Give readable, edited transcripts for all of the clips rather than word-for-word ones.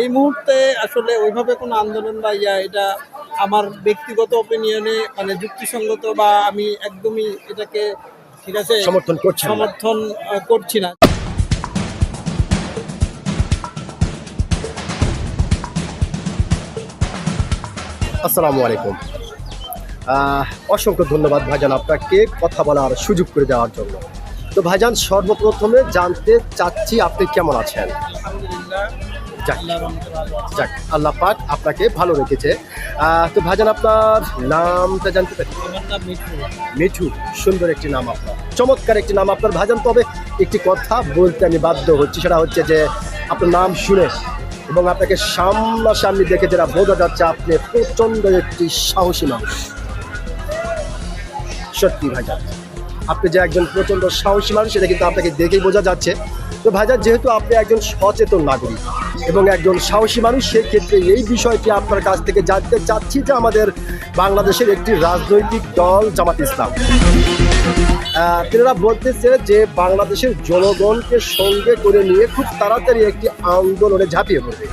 এই মুহূর্তে আসলে ওইভাবে কোনো আন্দোলন বা এটা আমার ব্যক্তিগত অপিনিয়নে মানে যুক্তিসঙ্গত বা আমি একদমই এটাকে ঠিক আছে সমর্থন করছি না। আসসালামু আলাইকুম। অসংখ্য ধন্যবাদ ভাইজান আপনাকে কথা বলার সুযোগ করে দেওয়ার জন্য। তো ভাইজান, সর্বপ্রথমে জানতে চাচ্ছি আপনি কেমন আছেন? আলহামদুলিল্লাহ, যাক, আল্লাহ পাক আপনাকে ভালো রেখেছে। তো ভাইজান, আপনার নামটা জানতে পারি? আমার নাম মিঠু। মিঠু, সুন্দর একটি নাম আপনার, চমৎকার একটি নাম আপনার ভাইজান। তবে একটি কথা বলতে আমি বাধ্য হচ্ছি, সেটা হচ্ছে যে আপনার নাম শুনে এবং আপনাকে সামনাসামনি দেখে যেটা বোঝা যাচ্ছে আপনি প্রচণ্ড একটি সাহসী মানুষ। সত্যি ভাইজান, আপনি যে একজন প্রচণ্ড সাহসী মানুষ সেটা কিন্তু আপনাকে দেখেই বোঝা যাচ্ছে। তো ভাইজান, যেহেতু আপনি একজন সচেতন নাগরিক এবং একজন সাহসী মানুষ, সেক্ষেত্রে এই বিষয়টি আপনার কাছ থেকে জানতে চাচ্ছি যে আমাদের বাংলাদেশের একটি রাজনৈতিক দল জামাত ইসলাম, তারা বলতেছে যে বাংলাদেশের জনগণকে সঙ্গে করে নিয়ে খুব তাড়াতাড়ি একটি আন্দোলনে ঝাঁপিয়ে পড়বে।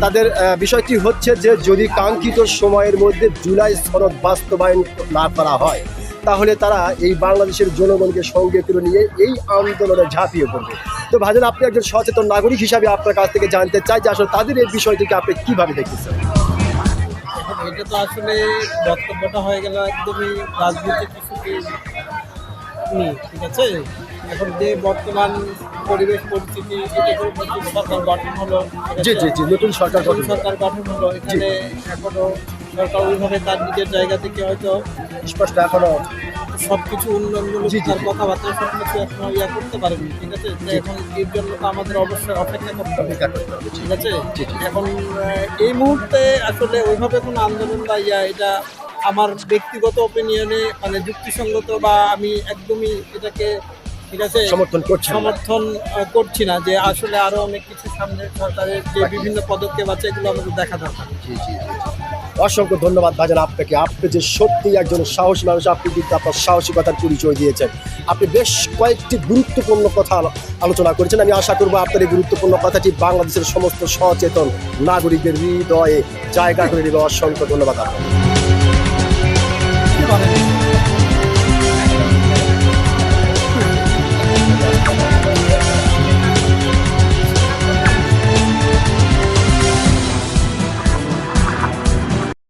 তাদের বিষয়টি হচ্ছে যে যদি কাঙ্ক্ষিত সময়ের মধ্যে জুলাই সনদ বাস্তবায়ন না করা হয় তাহলে তারা এই বাংলাদেশের জনগণকে সঙ্গে করে নিয়ে এই আন্দোলনে ঝাঁপিয়ে পড়বে। তো ভাইজান, আপনি একজন সচেতন নাগরিক হিসাবে আপনার কাছ থেকে জানতে চাই যে আসলে তাদের এই বিষয়টিকে আপনি কীভাবে দেখতেছেন? এটা তো আসলে বক্তব্যটা হয়ে গেল একদমই রাজনৈতিক কিছুকে নিয়ে, ঠিক আছে। এখন যে বর্তমান পরিবেশ পরিস্থিতি, এটা করে নতুন সরকার গঠন হলো, জি, নতুন সরকার গঠন হলো, এখানে এখনো সরকার ওইভাবে তার নিজের জায়গা থেকে হয়তো স্পষ্ট এখনো সব কিছু উন্নয়নমূলক তার কথাবার্তা সব কিছু এখনো করতে পারেনি, ঠিক আছে। এখন এর জন্য তো আমাদের অবশ্যই অপেক্ষা করতে হবে, ঠিক আছে। এখন এই মুহূর্তে আসলে ওইভাবে কোনো আন্দোলন বা এটা আমার ব্যক্তিগত অপিনিয়নে মানে যুক্তিসঙ্গত বা আমি একদমই এটাকে ঠিক আছে সমর্থন করছি না, যে আসলে আরো অনেক কিছু সামনে সরকারের যে বিভিন্ন পদক্ষেপ আছে এগুলো আমাদের দেখা দরকার। অসংখ্য ধন্যবাদ ভাইজান আপনাকে। আপনি যে সত্যি একজন সাহসী মানুষ, আপনি কিন্তু আপনার সাহসিকতার পরিচয় দিয়েছেন। আপনি বেশ কয়েকটি গুরুত্বপূর্ণ কথা আলোচনা করেছেন। আমি আশা করবো আপনার এই গুরুত্বপূর্ণ কথাটি বাংলাদেশের সমস্ত সচেতন নাগরিকদের হৃদয়ে জায়গা করে দেবে। অসংখ্য ধন্যবাদ আপনাকে।